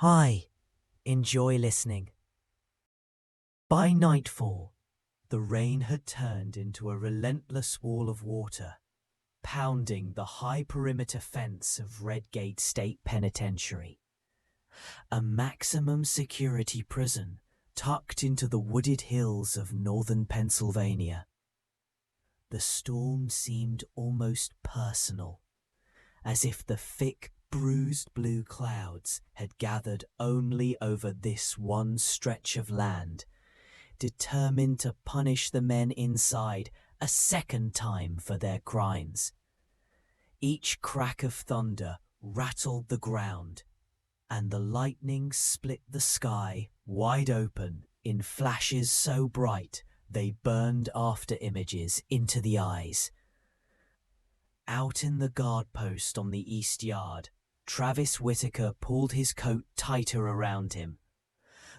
Hi, enjoy listening. By nightfall, the rain had turned into a relentless wall of water, pounding the high perimeter fence of Redgate State Penitentiary, a maximum security prison tucked into the wooded hills of northern Pennsylvania. The storm seemed almost personal, as if the thick, bruised blue clouds had gathered only over this one stretch of land, determined to punish the men inside a second time for their crimes. Each crack of thunder rattled the ground, and the lightning split the sky wide open in flashes so bright they burned after images into the eyes. Out in the guard post on the east yard, Travis Whitaker pulled his coat tighter around him.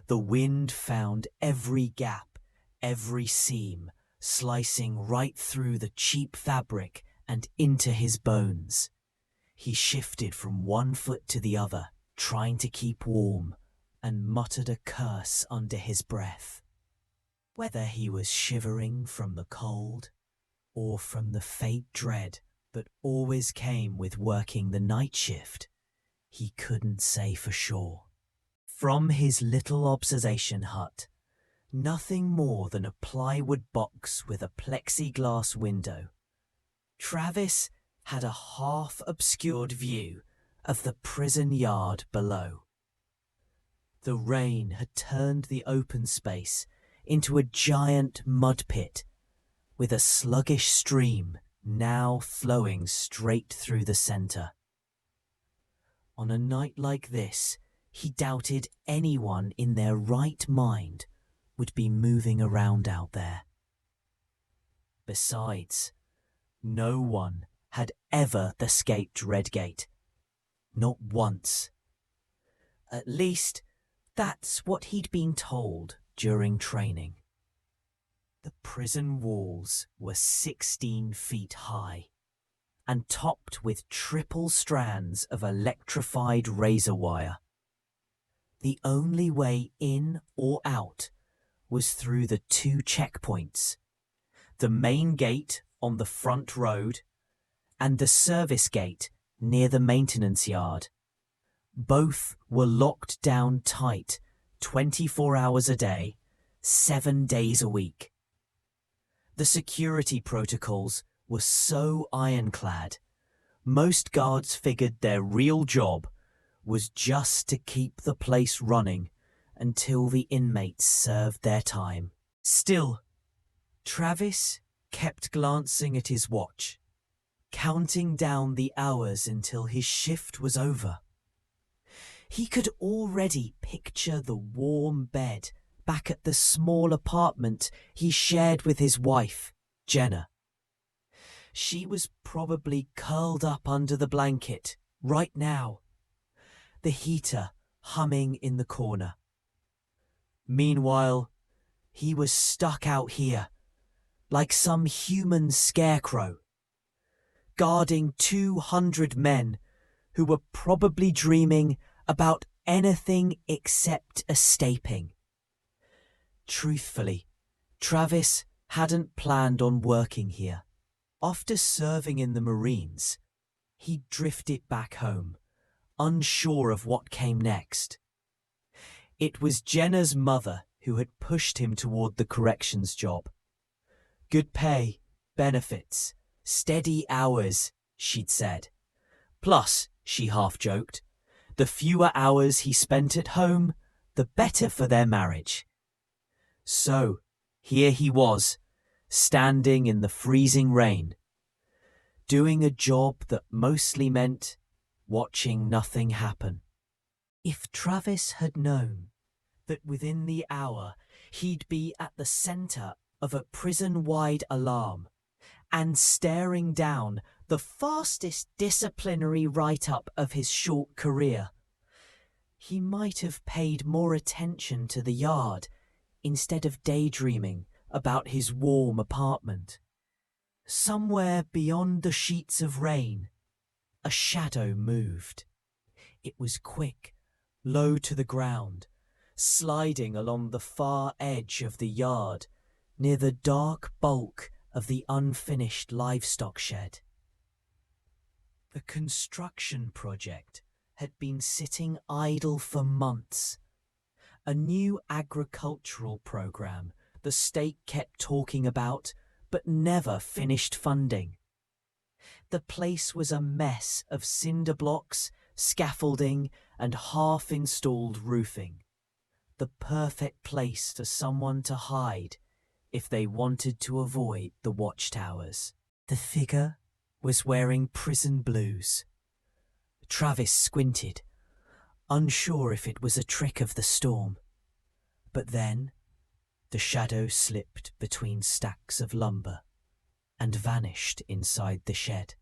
The wind found every gap, every seam, slicing right through the cheap fabric and into his bones. He shifted from one foot to the other, trying to keep warm, and muttered a curse under his breath. Whether he was shivering from the cold or from the faint dread that always came with working the night shift, he couldn't say for sure. From his little observation hut, nothing more than a plywood box with a plexiglass window, Travis had a half-obscured view of the prison yard below. The rain had turned the open space into a giant mud pit, with a sluggish stream now flowing straight through the center. On a night like this, he doubted anyone in their right mind would be moving around out there. Besides, no one had ever escaped Redgate. Not once. At least, that's what he'd been told during training. The prison walls were 16 feet high and topped with triple strands of electrified razor wire. The only way in or out was through the two checkpoints, the main gate on the front road and the service gate near the maintenance yard. Both were locked down tight 24 hours a day, 7 days a week. The security protocols were so ironclad, most guards figured their real job was just to keep the place running until the inmates served their time. Still, Travis kept glancing at his watch, counting down the hours until his shift was over. He could already picture the warm bed back at the small apartment he shared with his wife, Jenna. She was probably curled up under the blanket right now, the heater humming in the corner. Meanwhile, he was stuck out here, like some human scarecrow, guarding 200 men who were probably dreaming about anything except escaping. Truthfully, Travis hadn't planned on working here. After serving in the Marines, he drifted back home, unsure of what came next. It was Jenna's mother who had pushed him toward the corrections job. Good pay, benefits, steady hours, she'd said. Plus, she half-joked, the fewer hours he spent at home, the better for their marriage. So, here he was, standing in the freezing rain, doing a job that mostly meant watching nothing happen. If Travis had known that within the hour he'd be at the center of a prison-wide alarm and staring down the fastest disciplinary write-up of his short career, he might have paid more attention to the yard instead of daydreaming about his warm apartment. Somewhere beyond the sheets of rain, a shadow moved. It was quick, low to the ground, sliding along the far edge of the yard near the dark bulk of the unfinished livestock shed. The construction project had been sitting idle for months. A new agricultural program the state kept talking about but never finished funding. The place was a mess of cinder blocks, scaffolding, and half-installed roofing. The perfect place for someone to hide if they wanted to avoid the watchtowers. The figure was wearing prison blues. Travis squinted, unsure if it was a trick of the storm. But then the shadow slipped between stacks of lumber and vanished inside the shed.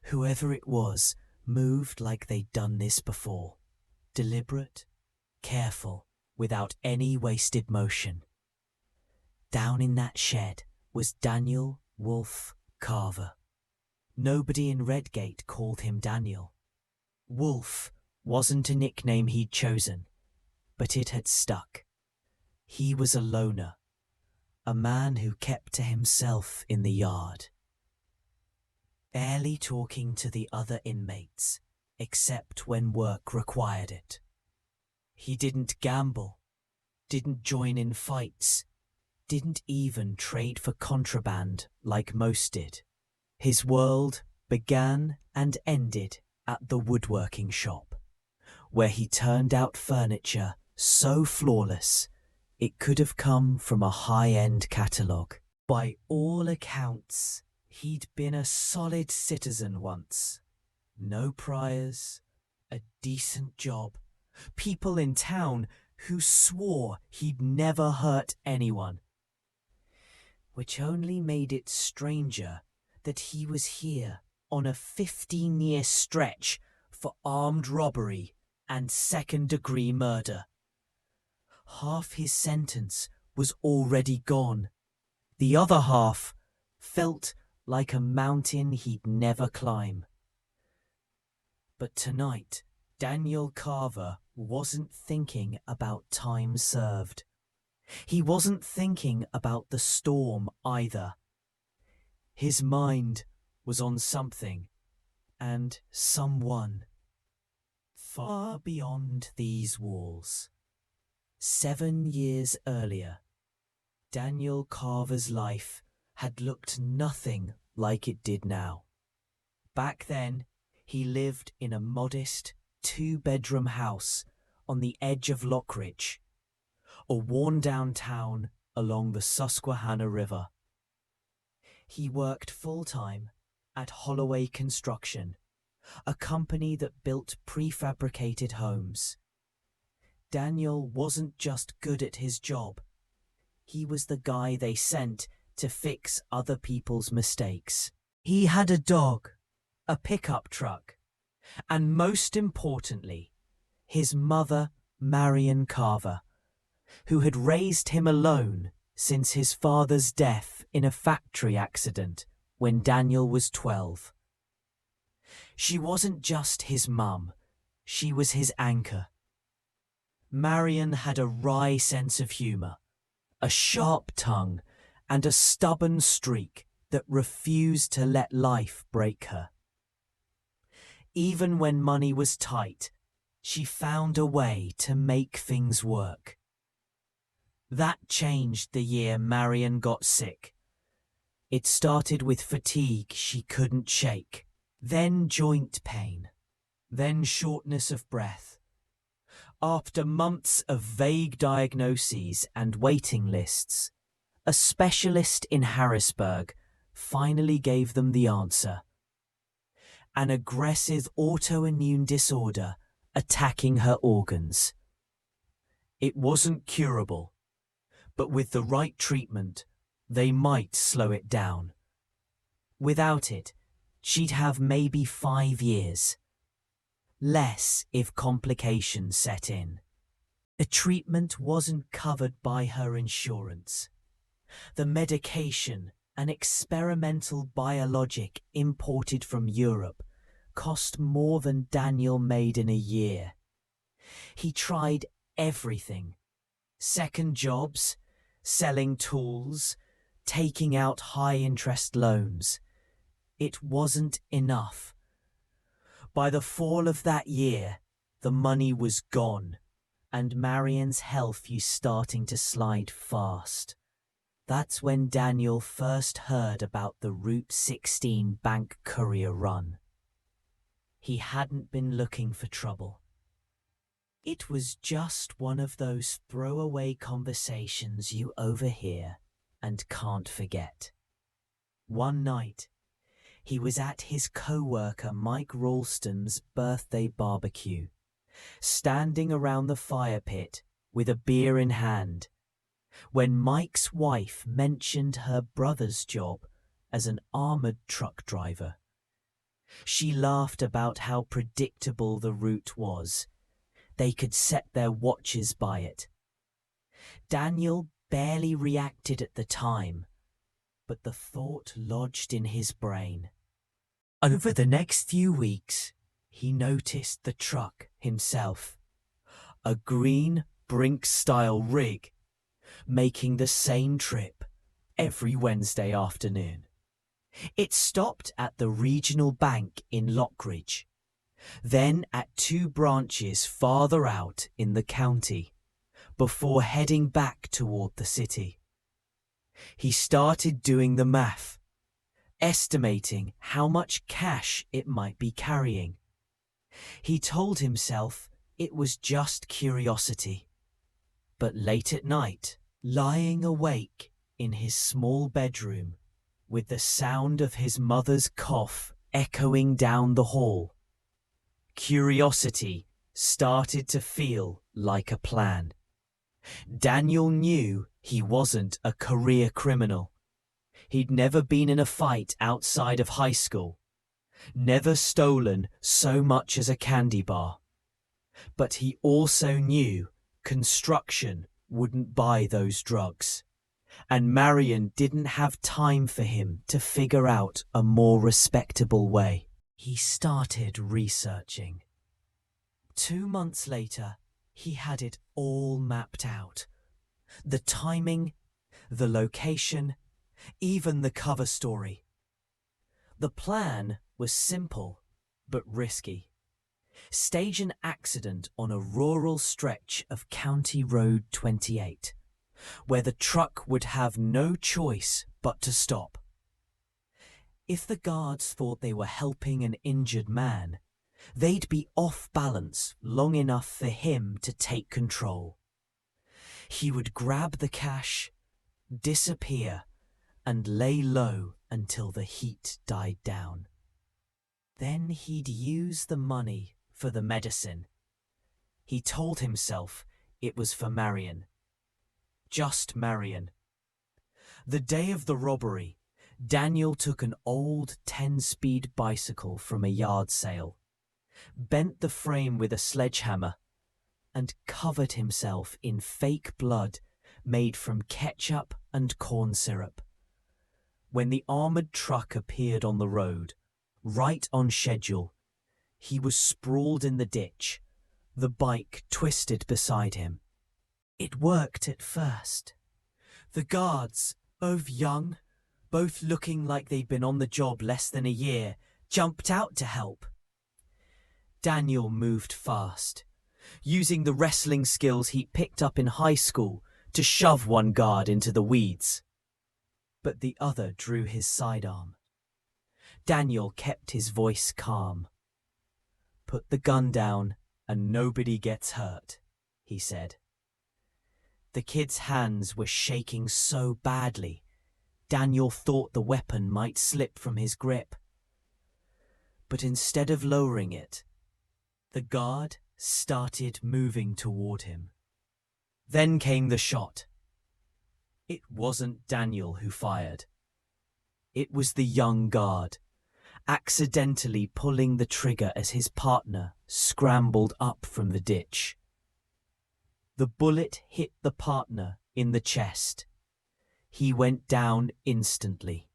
Whoever it was moved like they'd done this before, deliberate, careful, without any wasted motion. Down in that shed was Daniel Wolf Carver. Nobody in Redgate called him Daniel. Wolf wasn't a nickname he'd chosen, but it had stuck. He was a loner, a man who kept to himself in the yard, barely talking to the other inmates, except when work required it. He didn't gamble, didn't join in fights, didn't even trade for contraband like most did. His world began and ended at the woodworking shop, where he turned out furniture so flawless it could have come from a high-end catalogue. By all accounts, he'd been a solid citizen once. No priors, a decent job, people in town who swore he'd never hurt anyone. Which only made it stranger that he was here on a 15-year stretch for armed robbery and second-degree murder. Half his sentence was already gone. The other half felt like a mountain he'd never climb. But tonight, Daniel Carver wasn't thinking about time served. He wasn't thinking about the storm either. His mind was on something and someone far beyond these walls. 7 years earlier, Daniel Carver's life had looked nothing like it did now. Back then, he lived in a modest 2-bedroom house on the edge of Lockridge, a worn-down town along the Susquehanna River. He worked full-time at Holloway Construction, a company that built prefabricated homes. Daniel wasn't just good at his job. He was the guy they sent to fix other people's mistakes. He had a dog, a pickup truck, and most importantly, his mother, Marion Carver, who had raised him alone since his father's death in a factory accident when Daniel was 12. She wasn't just his mum, she was his anchor. Marion had a wry sense of humour, a sharp tongue, and a stubborn streak that refused to let life break her. Even when money was tight, she found a way to make things work. That changed the year Marion got sick. It started with fatigue she couldn't shake, then joint pain, then shortness of breath. After months of vague diagnoses and waiting lists, a specialist in Harrisburg finally gave them the answer. An aggressive autoimmune disorder attacking her organs. It wasn't curable, but with the right treatment, they might slow it down. Without it, she'd have maybe 5 years. Less if complications set in. The treatment wasn't covered by her insurance. The medication, an experimental biologic imported from Europe, cost more than Daniel made in a year. He tried everything: second jobs, selling tools, taking out high-interest loans. It wasn't enough. By the fall of that year, the money was gone, and Marian's health was starting to slide fast. That's when Daniel first heard about the Route 16 bank courier run. He hadn't been looking for trouble. It was just one of those throwaway conversations you overhear and can't forget. One night, he was at his co-worker Mike Ralston's birthday barbecue, standing around the fire pit with a beer in hand, when Mike's wife mentioned her brother's job as an armored truck driver. She laughed about how predictable the route was. They could set their watches by it. Daniel barely reacted at the time, but the thought lodged in his brain. Over the next few weeks, he noticed the truck himself, a green Brinks-style rig, making the same trip every Wednesday afternoon. It stopped at the regional bank in Lockridge, then at 2 branches farther out in the county, before heading back toward the city. He started doing the math, estimating how much cash it might be carrying. He told himself it was just curiosity. But late at night, lying awake in his small bedroom, with the sound of his mother's cough echoing down the hall, curiosity started to feel like a plan. Daniel knew he wasn't a career criminal. He'd never been in a fight outside of high school, never stolen so much as a candy bar. But he also knew construction wouldn't buy those drugs, and Marian didn't have time for him to figure out a more respectable way. He started researching. 2 months later, he had it all mapped out. The timing, the location, even the cover story. The plan was simple but risky. Stage an accident on a rural stretch of County Road 28, where the truck would have no choice but to stop. If the guards thought they were helping an injured man, they'd be off balance long enough for him to take control. He would grab the cash, disappear, and lay low until the heat died down. Then he'd use the money for the medicine. He told himself it was for Marian. Just Marian. The day of the robbery, Daniel took an old 10-speed bicycle from a yard sale, bent the frame with a sledgehammer, and covered himself in fake blood made from ketchup and corn syrup. When the armored truck appeared on the road, right on schedule, he was sprawled in the ditch, the bike twisted beside him. It worked at first. The guards, both young, both looking like they'd been on the job less than a year, jumped out to help. Daniel moved fast, using the wrestling skills he picked up in high school to shove one guard into the weeds. But the other drew his sidearm. Daniel kept his voice calm. "Put the gun down and nobody gets hurt," he said. The kid's hands were shaking so badly, Daniel thought the weapon might slip from his grip. But instead of lowering it, the guard started moving toward him. Then came the shot. It wasn't Daniel who fired. It was the young guard, accidentally pulling the trigger as his partner scrambled up from the ditch. The bullet hit the partner in the chest. He went down instantly.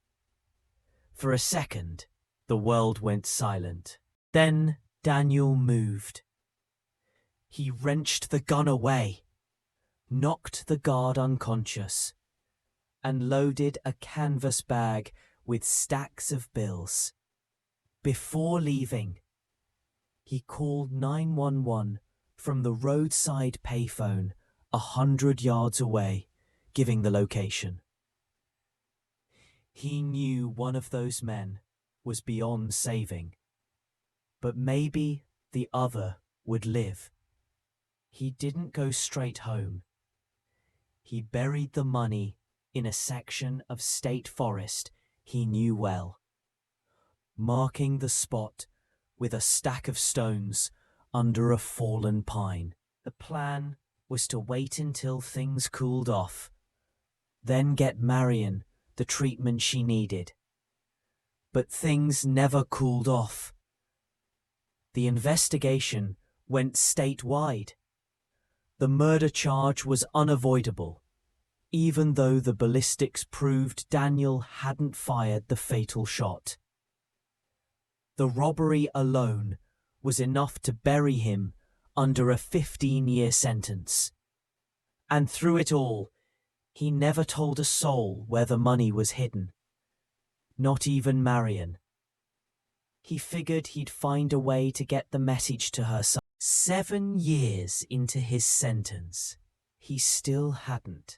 For a second, the world went silent. Then Daniel moved. He wrenched the gun away, knocked the guard unconscious, and loaded a canvas bag with stacks of bills. Before leaving, he called 911 from the roadside payphone 100 yards away, giving the location. He knew one of those men was beyond saving, but maybe the other would live. He didn't go straight home. He buried the money in a section of state forest he knew well, marking the spot with a stack of stones under a fallen pine. The plan was to wait until things cooled off, then get Marion the treatment she needed. But things never cooled off. The investigation went statewide. The murder charge was unavoidable, even though the ballistics proved Daniel hadn't fired the fatal shot. The robbery alone was enough to bury him under a 15-year sentence. And through it all, he never told a soul where the money was hidden. Not even Marion. He figured he'd find a way to get the message to her son. 7 years into his sentence, he still hadn't.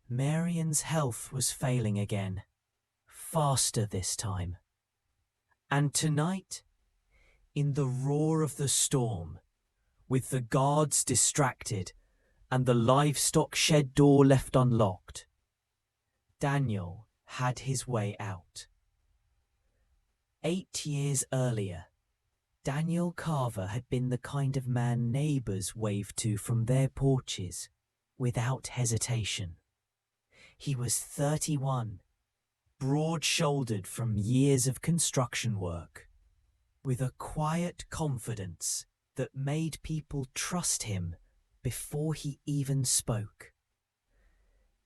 Marion's health was failing again, faster this time. And tonight, in the roar of the storm, with the guards distracted and the livestock shed door left unlocked, Daniel had his way out. 8 years earlier, Daniel Carver had been the kind of man neighbors waved to from their porches without hesitation. He was 31, broad-shouldered from years of construction work, with a quiet confidence that made people trust him before he even spoke.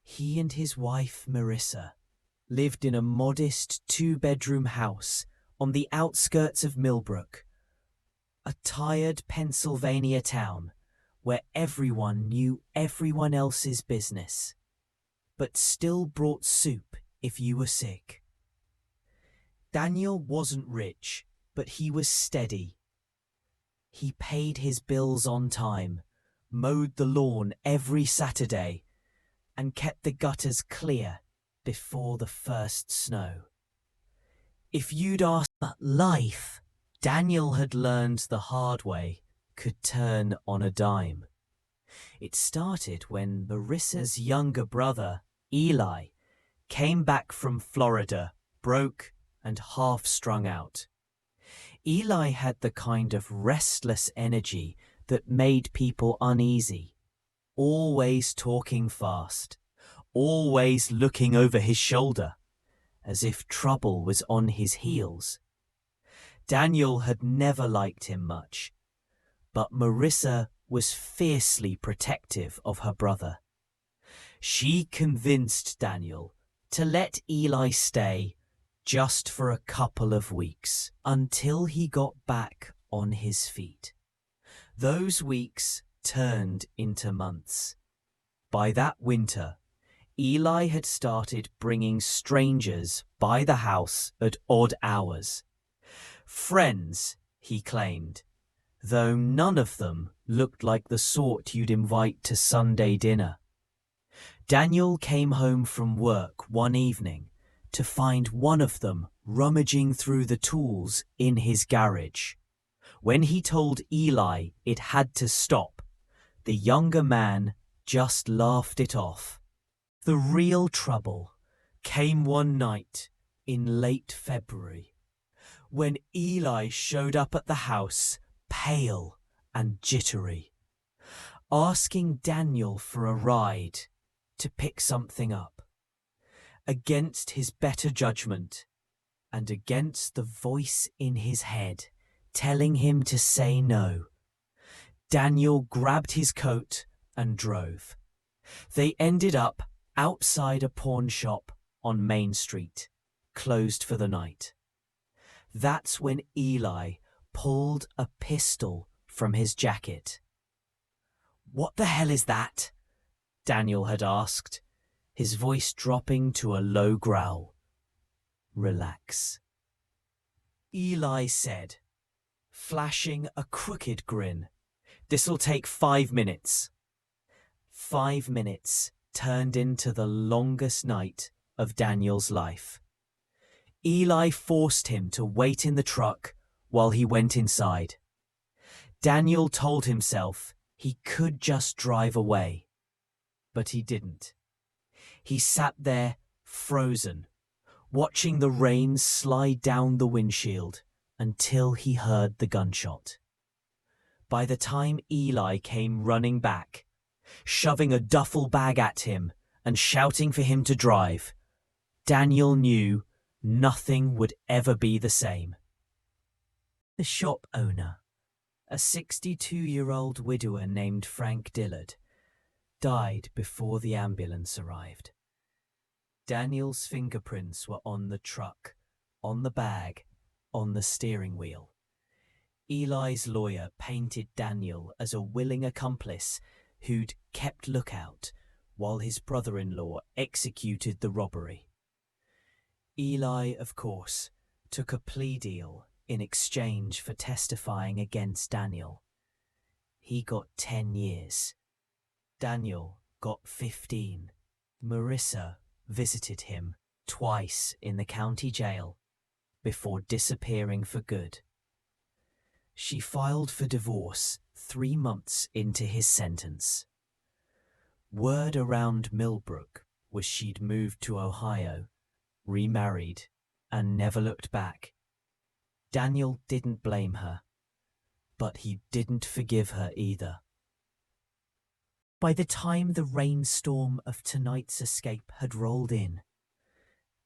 He and his wife, Marissa, lived in a modest 2-bedroom house on the outskirts of Millbrook, a tired Pennsylvania town where everyone knew everyone else's business, but still brought soup if you were sick. Daniel wasn't rich, but he was steady. He paid his bills on time, mowed the lawn every Saturday, and kept the gutters clear before the first snow. If you'd asked, but life, Daniel had learned the hard way, could turn on a dime. It started when Marissa's younger brother, Eli, came back from Florida, broke and half-strung out. Eli had the kind of restless energy that made people uneasy, always talking fast, always looking over his shoulder, as if trouble was on his heels. Daniel had never liked him much, but Marissa was fiercely protective of her brother. She convinced Daniel to let Eli stay just for a couple of weeks until he got back on his feet. Those weeks turned into months. By that winter, Eli had started bringing strangers by the house at odd hours. Friends, he claimed, though none of them looked like the sort you'd invite to Sunday dinner. Daniel came home from work one evening to find one of them rummaging through the tools in his garage. When he told Eli it had to stop, the younger man just laughed it off. The real trouble came one night in late February, when Eli showed up at the house, pale and jittery, asking Daniel for a ride to pick something up. Against his better judgment, and against the voice in his head telling him to say no, Daniel grabbed his coat and drove. They ended up outside a pawn shop on Main Street, closed for the night. That's when Eli pulled a pistol from his jacket. "What the hell is that?" Daniel had asked, his voice dropping to a low growl. "Relax," Eli said, flashing a crooked grin. "This'll take 5 minutes." 5 minutes turned into the longest night of Daniel's life. Eli forced him to wait in the truck while he went inside. Daniel told himself he could just drive away, but he didn't. He sat there, frozen, watching the rain slide down the windshield until he heard the gunshot. By the time Eli came running back, shoving a duffel bag at him and shouting for him to drive, Daniel knew nothing would ever be the same. The shop owner, a 62-year-old widower named Frank Dillard, died before the ambulance arrived. Daniel's fingerprints were on the truck, on the bag, on the steering wheel. Eli's lawyer painted Daniel as a willing accomplice who'd kept lookout while his brother-in-law executed the robbery. Eli, of course, took a plea deal in exchange for testifying against Daniel. He got 10 years. Daniel got 15. Marissa visited him twice in the county jail before disappearing for good. She filed for divorce 3 months into his sentence. Word around Millbrook was she'd moved to Ohio, remarried, and never looked back. Daniel didn't blame her, but he didn't forgive her either. By the time the rainstorm of tonight's escape had rolled in,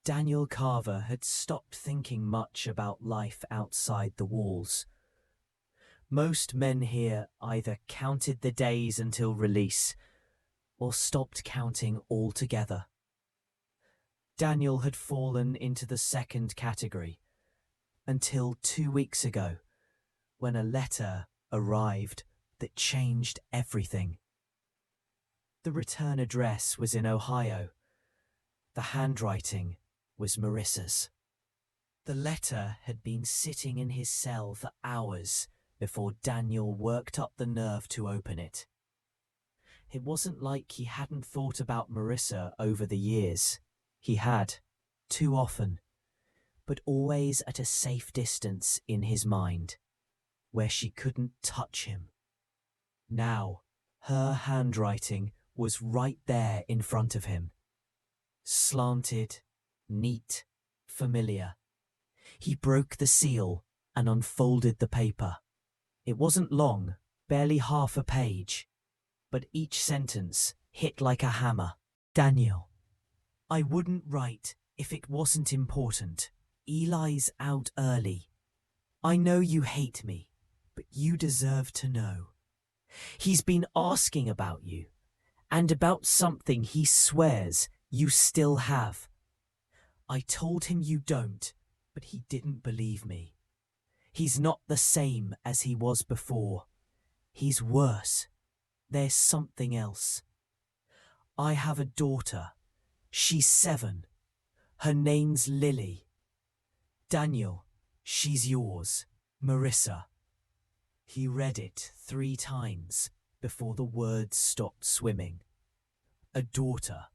Daniel Carver had stopped thinking much about life outside the walls. Most men here either counted the days until release or stopped counting altogether. Daniel had fallen into the second category until 2 weeks ago, when a letter arrived that changed everything. The return address was in Ohio. The handwriting was Marissa's. The letter had been sitting in his cell for hours before Daniel worked up the nerve to open it. It wasn't like he hadn't thought about Marissa over the years. He had, too often, but always at a safe distance in his mind, where she couldn't touch him. Now, her handwriting was right there in front of him. Slanted, neat, familiar. He broke the seal and unfolded the paper. It wasn't long, barely half a page, but each sentence hit like a hammer. "Daniel, I wouldn't write if it wasn't important. Eli's out early. I know you hate me, but you deserve to know. He's been asking about you, and about something he swears you still have. I told him you don't, but he didn't believe me. He's not the same as he was before. He's worse. There's something else. I have a daughter. She's 7. Her name's Lily. Daniel, she's yours, Marissa." He read it 3 times before the words stopped swimming. A daughter,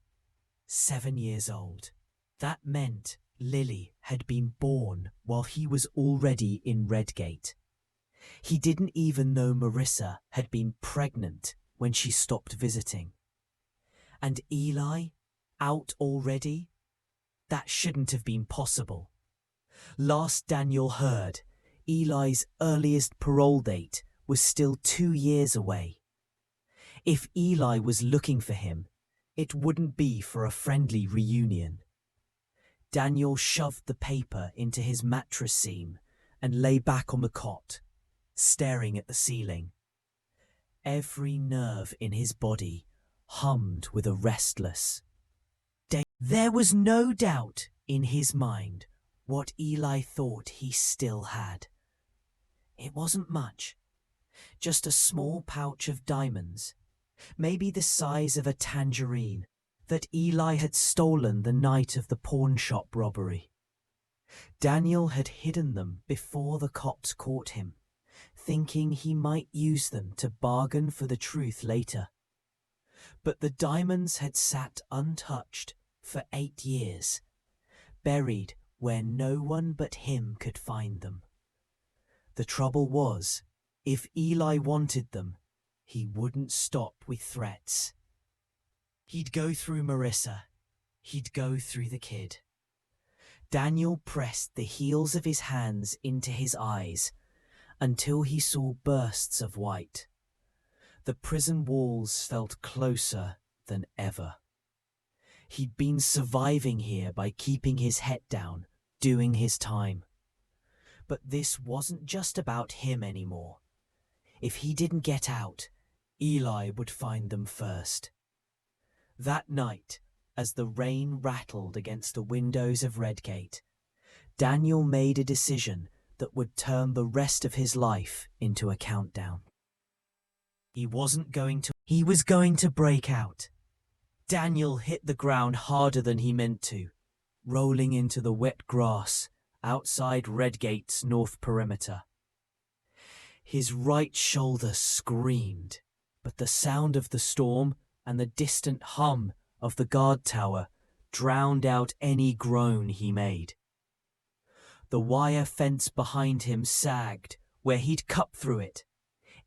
7 years old. That meant Lily had been born while he was already in Redgate. He didn't even know Marissa had been pregnant when she stopped visiting. And Eli, out already? That shouldn't have been possible. Last Daniel heard, Eli's earliest parole date was still 2 years away. If Eli was looking for him, it wouldn't be for a friendly reunion. Daniel shoved the paper into his mattress seam and lay back on the cot, staring at the ceiling. Every nerve in his body hummed with a restless day. There was no doubt in his mind what Eli thought he still had. It wasn't much, just a small pouch of diamonds maybe the size of a tangerine, that Eli had stolen the night of the pawn shop robbery. Daniel had hidden them before the cops caught him, thinking he might use them to bargain for the truth later. But the diamonds had sat untouched for 8 years, buried where no one but him could find them. The trouble was, if Eli wanted them, he wouldn't stop with threats. He'd go through Marissa. He'd go through the kid. Daniel pressed the heels of his hands into his eyes until he saw bursts of white. The prison walls felt closer than ever. He'd been surviving here by keeping his head down, doing his time. But this wasn't just about him anymore. If he didn't get out, Eli would find them first. That night, as the rain rattled against the windows of Redgate, Daniel made a decision that would turn the rest of his life into a countdown. He was going to break out. Daniel hit the ground harder than he meant to, rolling into the wet grass outside Redgate's north perimeter. His right shoulder screamed, but the sound of the storm and the distant hum of the guard tower drowned out any groan he made. The wire fence behind him sagged where he'd cut through it,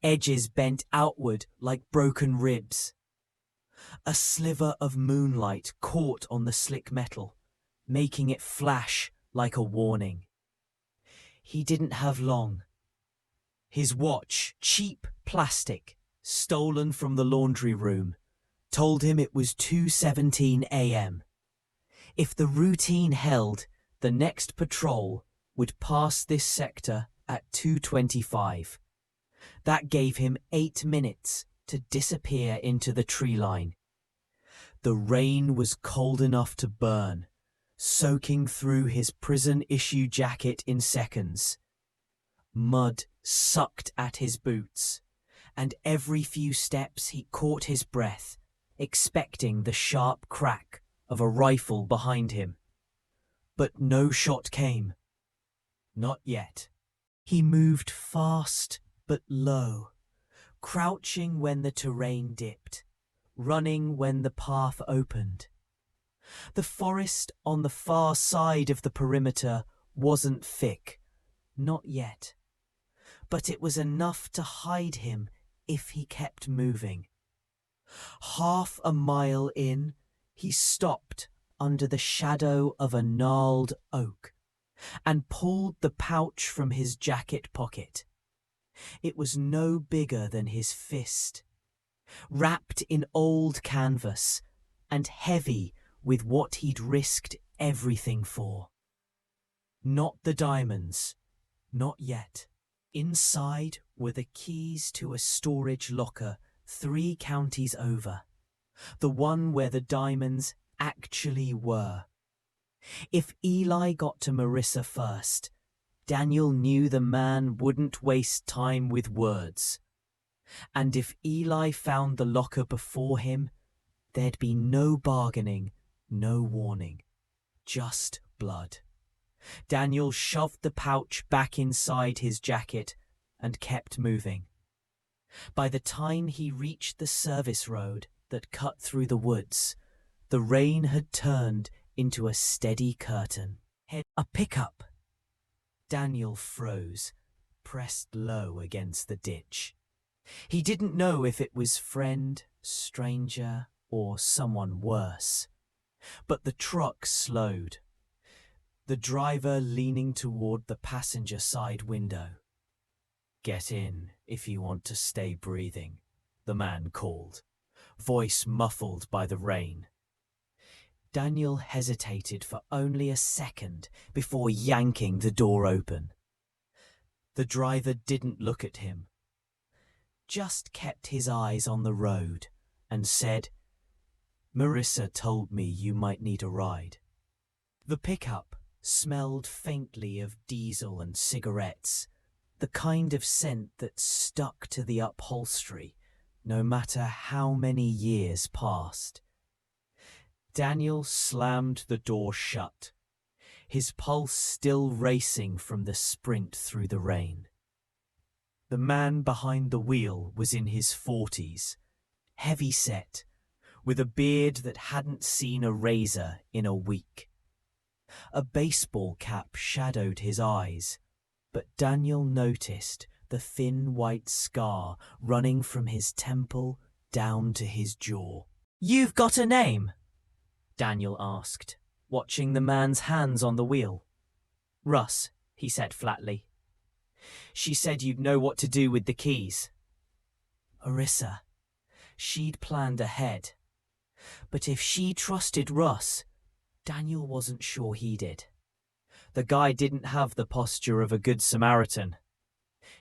edges bent outward like broken ribs. A sliver of moonlight caught on the slick metal, making it flash like a warning. He didn't have long. His watch, cheap plastic, stolen from the laundry room, told him it was 2:17 a.m. If the routine held, the next patrol would pass this sector at 2:25. That gave him 8 minutes to disappear into the tree line. The rain was cold enough to burn, soaking through his prison-issue jacket in seconds. Mud sucked at his boots, and every few steps he caught his breath, expecting the sharp crack of a rifle behind him. But no shot came. Not yet. He moved fast but low, crouching when the terrain dipped, running when the path opened. The forest on the far side of the perimeter wasn't thick, not yet, but it was enough to hide him if he kept moving. Half a mile in, he stopped under the shadow of a gnarled oak and pulled the pouch from his jacket pocket. It was no bigger than his fist, wrapped in old canvas and heavy with what he'd risked everything for. Not the diamonds, not yet. Inside were the keys to a storage locker 3 counties over, the one where the diamonds actually were. If Eli got to Marissa first, Daniel knew the man wouldn't waste time with words. And if Eli found the locker before him, there'd be no bargaining, no warning, just blood. Daniel shoved the pouch back inside his jacket and kept moving. By the time he reached the service road that cut through the woods, the rain had turned into a steady curtain. A pickup. Daniel froze, pressed low against the ditch. He didn't know if it was friend, stranger, or someone worse. But the truck slowed, the driver leaning toward the passenger side window. "Get in if you want to stay breathing," the man called, voice muffled by the rain. Daniel hesitated for only a second before yanking the door open. The driver didn't look at him, just kept his eyes on the road and said, "Marissa told me you might need a ride." The pickup smelled faintly of diesel and cigarettes, the kind of scent that stuck to the upholstery, no matter how many years passed. Daniel slammed the door shut, his pulse still racing from the sprint through the rain. The man behind the wheel was in his 40s, heavy-set, with a beard that hadn't seen a razor in a week. A baseball cap shadowed his eyes, but Daniel noticed the thin white scar running from his temple down to his jaw. "You've got a name?" Daniel asked, watching the man's hands on the wheel. "Russ," he said flatly. "She said you'd know what to do with the keys." Orissa. She'd planned ahead. But if she trusted Russ, Daniel wasn't sure he did. The guy didn't have the posture of a good Samaritan.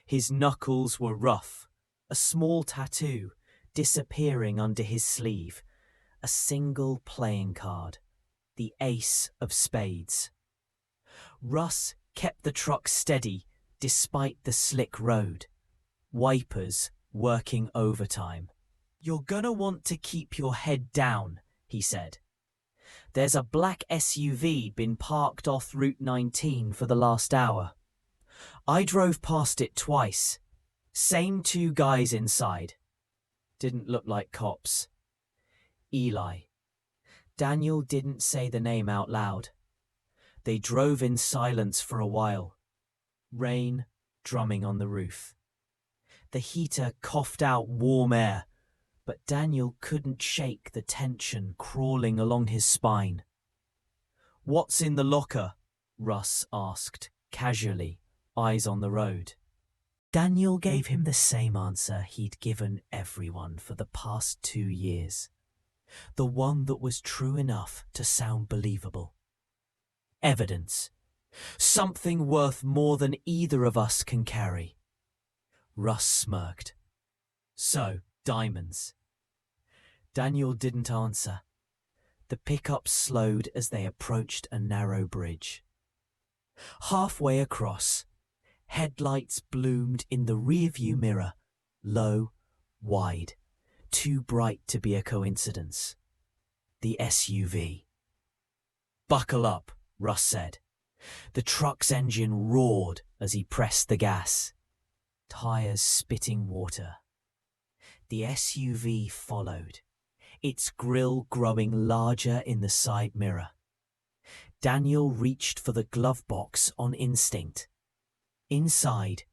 His knuckles were rough, a small tattoo disappearing under his sleeve, a single playing card, the ace of spades. Russ kept the truck steady despite the slick road, wipers working overtime. "You're gonna want to keep your head down," he said. "There's a black SUV been parked off Route 19 for the last hour. I drove past it twice. Same two guys inside. Didn't look like cops. Eli." Daniel didn't say the name out loud. They drove in silence for a while, rain drumming on the roof. The heater coughed out warm air, but Daniel couldn't shake the tension crawling along his spine. "What's in the locker?" Russ asked, casually, eyes on the road. Daniel gave him the same answer he'd given everyone for the past 2 years. The one that was true enough to sound believable. "Evidence. Something worth more than either of us can carry." Russ smirked. "So, diamonds." Daniel didn't answer. The pickup slowed as they approached a narrow bridge. Halfway across, headlights bloomed in the rearview mirror, low, wide, too bright to be a coincidence. The SUV. "Buckle up," Russ said. The truck's engine roared as he pressed the gas, tires spitting water. The SUV followed, its grille growing larger in the side mirror. Daniel reached for the glove box on instinct. Inside,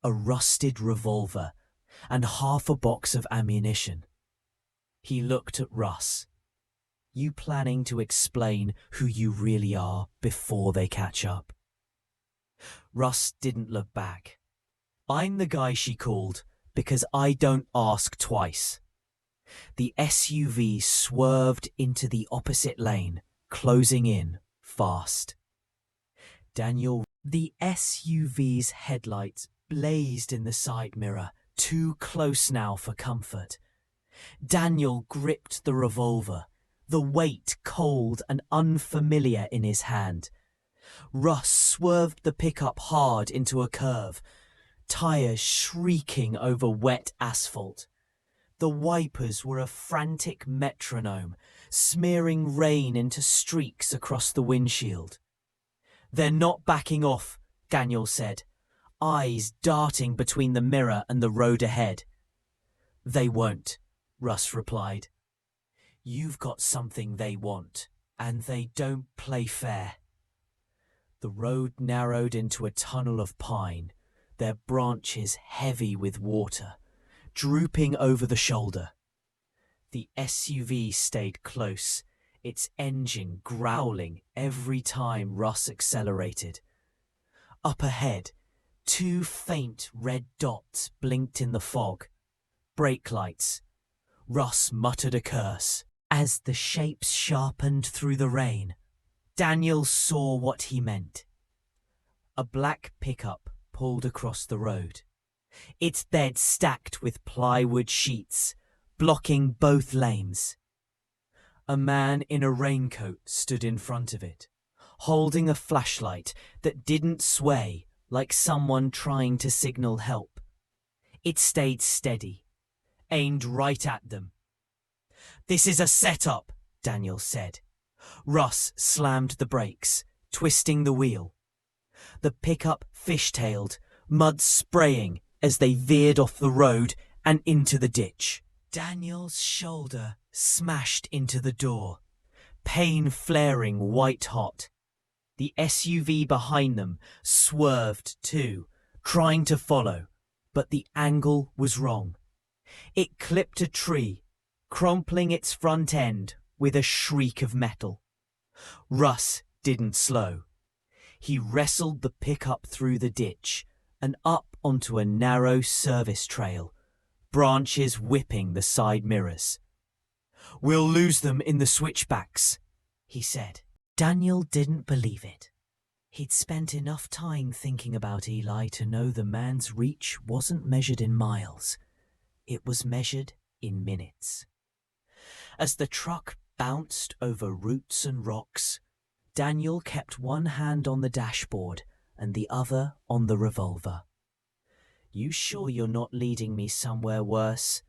a rusted revolver and half a box of ammunition. He looked at Russ. "You planning to explain who you really are before they catch up?" Russ didn't look back. "I'm the guy she called because I don't ask twice." The SUV swerved into the opposite lane, closing in fast. The SUV's headlights blazed in the side mirror, too close now for comfort. Daniel gripped the revolver, the weight cold and unfamiliar in his hand. Russ swerved the pickup hard into a curve, tires shrieking over wet asphalt. The wipers were a frantic metronome, smearing rain into streaks across the windshield. "They're not backing off," Daniel said, eyes darting between the mirror and the road ahead. "They won't," Russ replied. "You've got something they want, and they don't play fair." The road narrowed into a tunnel of pine, their branches heavy with water, drooping over the shoulder. The SUV stayed close, its engine growling every time Russ accelerated. Up ahead, 2 faint red dots blinked in the fog. Brake lights. Russ muttered a curse. As the shapes sharpened through the rain, Daniel saw what he meant. A black pickup pulled across the road, its bed stacked with plywood sheets, blocking both lanes. A man in a raincoat stood in front of it, holding a flashlight that didn't sway like someone trying to signal help. It stayed steady, aimed right at them. "This is a setup," Daniel said. Russ slammed the brakes, twisting the wheel. The pickup fishtailed, mud spraying as they veered off the road and into the ditch. Daniel's shoulder smashed into the door, pain flaring white-hot. The SUV behind them swerved too, trying to follow, but the angle was wrong. It clipped a tree, crumpling its front end with a shriek of metal. Russ didn't slow. He wrestled the pickup through the ditch and up onto a narrow service trail, branches whipping the side mirrors. "We'll lose them in the switchbacks," he said. Daniel didn't believe it. He'd spent enough time thinking about Eli to know the man's reach wasn't measured in miles. It was measured in minutes. As the truck bounced over roots and rocks, Daniel kept one hand on the dashboard and the other on the revolver. "You sure you're not leading me somewhere worse?"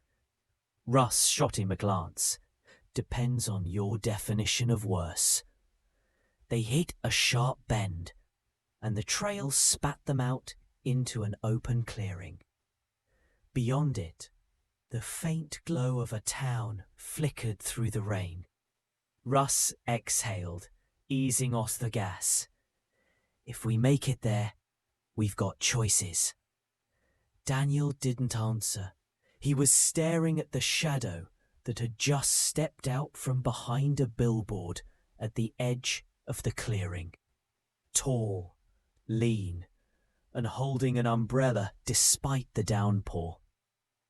Russ shot him a glance. "Depends on your definition of worse." They hit a sharp bend, and the trail spat them out into an open clearing. Beyond it, the faint glow of a town flickered through the rain. Russ exhaled, easing off the gas. "If we make it there, we've got choices." Daniel didn't answer. He was staring at the shadow that had just stepped out from behind a billboard at the edge of the clearing. Tall, lean, and holding an umbrella despite the downpour.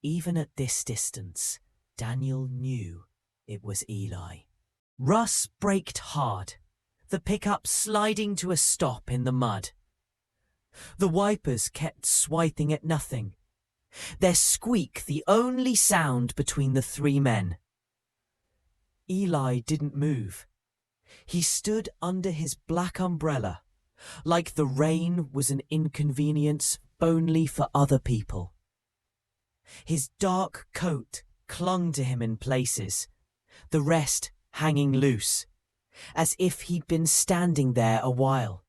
Even at this distance, Daniel knew it was Eli. Russ braked hard, the pickup sliding to a stop in the mud. The wipers kept swiping at nothing, their squeak the only sound between the three men. Eli didn't move. He stood under his black umbrella, like the rain was an inconvenience only for other people. His dark coat clung to him in places, the rest hanging loose, as if he'd been standing there a while.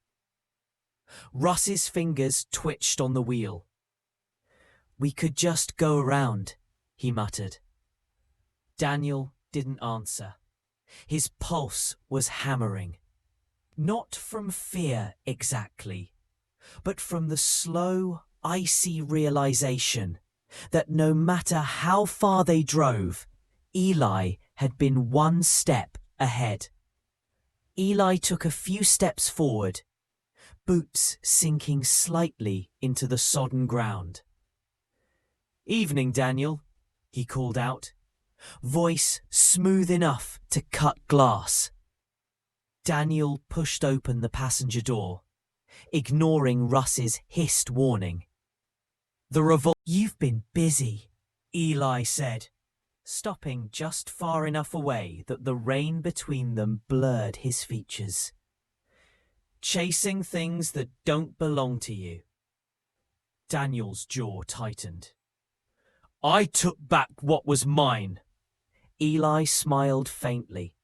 Russ's fingers twitched on the wheel. "We could just go around," he muttered. Daniel didn't answer. His pulse was hammering. Not from fear exactly, but from the slow, icy realization that no matter how far they drove, Eli had been one step ahead. Eli took a few steps forward, boots sinking slightly into the sodden ground. "Evening, Daniel," he called out, voice smooth enough to cut glass. Daniel pushed open the passenger door, ignoring Russ's hissed warning. "You've been busy," Eli said, stopping just far enough away that the rain between them blurred his features. "Chasing things that don't belong to you." Daniel's jaw tightened. "I took back what was mine." Eli smiled faintly,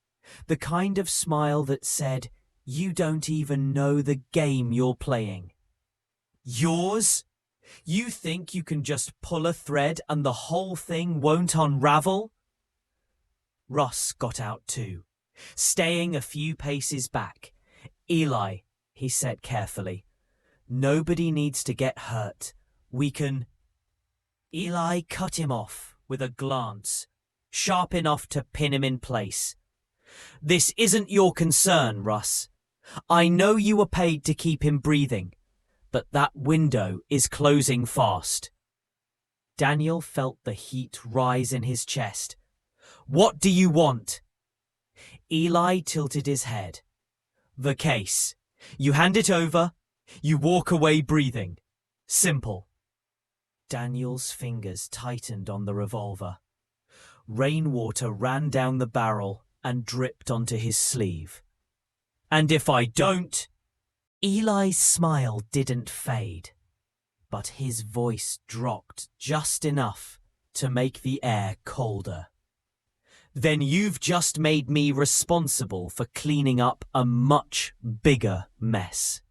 the kind of smile that said, "You don't even know the game you're playing." "Yours? You think you can just pull a thread and the whole thing won't unravel?" Russ got out too, staying a few paces back. "Eli," he said carefully, "nobody needs to get hurt. We can—" Eli cut him off with a glance, sharp enough to pin him in place. "This isn't your concern, Russ. I know you were paid to keep him breathing, but that window is closing fast." Daniel felt the heat rise in his chest. "What do you want?" Eli tilted his head. "The case. You hand it over, you walk away breathing. Simple." Daniel's fingers tightened on the revolver. Rainwater ran down the barrel and dripped onto his sleeve. "And if I don't—" Eli's smile didn't fade, but his voice dropped just enough to make the air colder. Then you've just made me responsible for cleaning up a much bigger mess.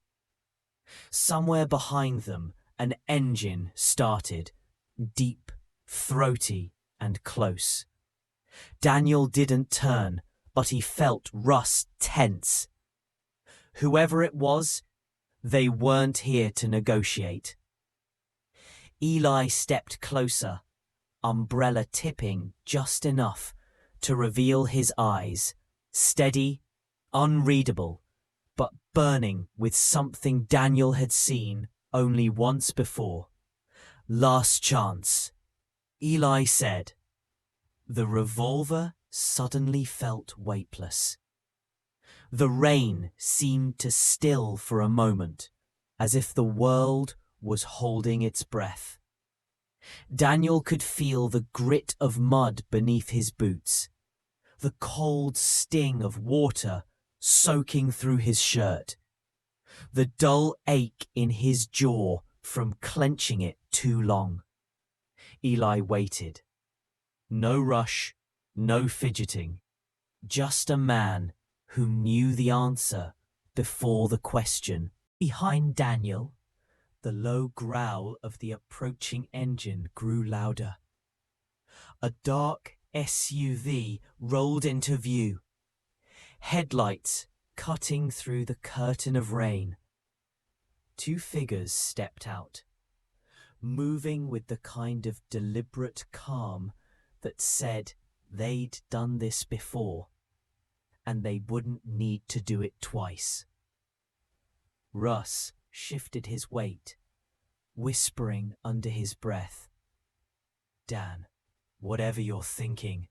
Somewhere behind them, an engine started, deep, throaty, and close. Daniel didn't turn, but he felt Russ tense. Whoever it was, they weren't here to negotiate. Eli stepped closer, umbrella tipping just enough to reveal his eyes, steady, unreadable, but burning with something Daniel had seen only once before. Last chance, Eli said. The revolver suddenly felt weightless. The rain seemed to still for a moment, as if the world was holding its breath. Daniel could feel the grit of mud beneath his boots, the cold sting of water soaking through his shirt, the dull ache in his jaw from clenching it too long. Eli waited. No rush, no fidgeting, just a man who knew the answer before the question. Behind Daniel, the low growl of the approaching engine grew louder. A dark SUV rolled into view, headlights cutting through the curtain of rain. Two figures stepped out, moving with the kind of deliberate calm that said they'd done this before, and they wouldn't need to do it twice. Russ shifted his weight, whispering under his breath, Dan, whatever you're thinking,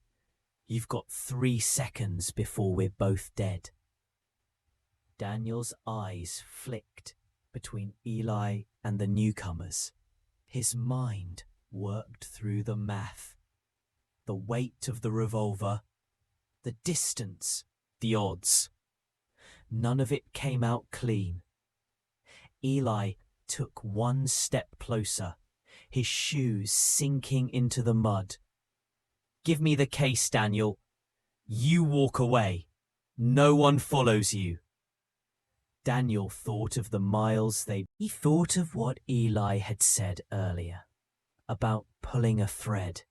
you've got 3 seconds before we're both dead. Daniel's eyes flicked between Eli and the newcomers. His mind worked through the math. The weight of the revolver, the distance, the odds. None of it came out clean. Eli took one step closer, his shoes sinking into the mud. Give me the case, Daniel. You walk away. No one follows you. Daniel thought of the miles He thought of what Eli had said earlier, about pulling a thread,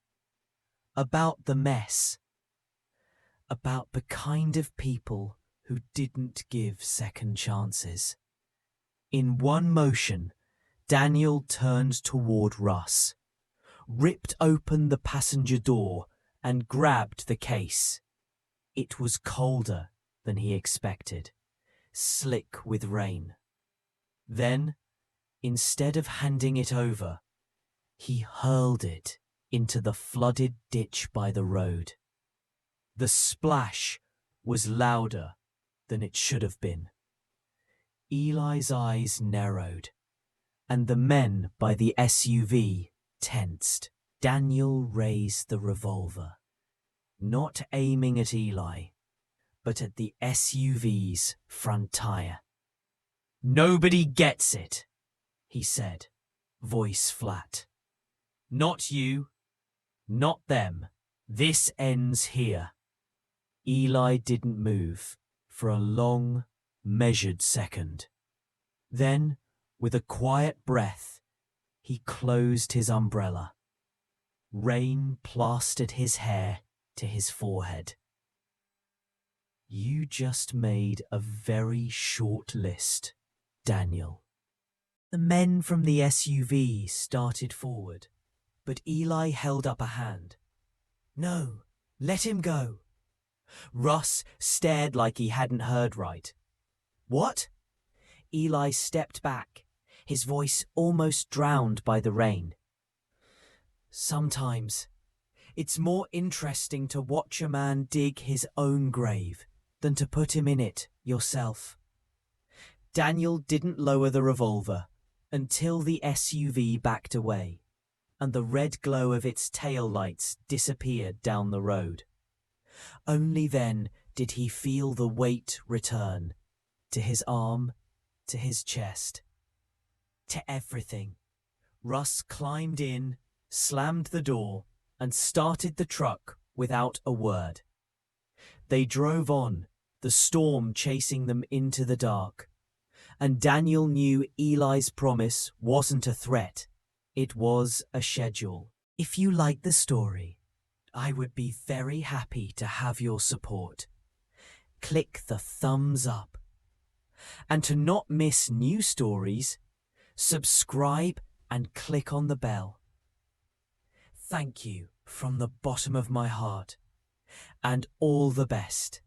about the mess, about the kind of people who didn't give second chances. In one motion, Daniel turned toward Russ, ripped open the passenger door and grabbed the case. It was colder than he expected, slick with rain. Then, instead of handing it over, he hurled it into the flooded ditch by the road. The splash was louder than it should have been. Eli's eyes narrowed, and the men by the SUV tensed. Daniel raised the revolver, not aiming at Eli, but at the SUV's front tire. Nobody gets it, he said, voice flat. Not you, not them. This ends here. Eli didn't move for a long, measured second. Then, with a quiet breath, he closed his umbrella. Rain plastered his hair to his forehead. You just made a very short list, Daniel. The men from the SUV started forward, but Eli held up a hand. No, let him go. Russ stared like he hadn't heard right. What? Eli stepped back, his voice almost drowned by the rain. Sometimes, it's more interesting to watch a man dig his own grave than to put him in it yourself. Daniel didn't lower the revolver until the SUV backed away, and the red glow of its tail lights disappeared down the road. Only then did he feel the weight return, to his arm, to his chest, to everything. Russ climbed in, slammed the door, and started the truck without a word. They drove on, the storm chasing them into the dark. And Daniel knew Eli's promise wasn't a threat. It was a schedule. If you like the story, I would be very happy to have your support. Click the thumbs up. And to not miss new stories, subscribe and click on the bell. Thank you from the bottom of my heart, and all the best.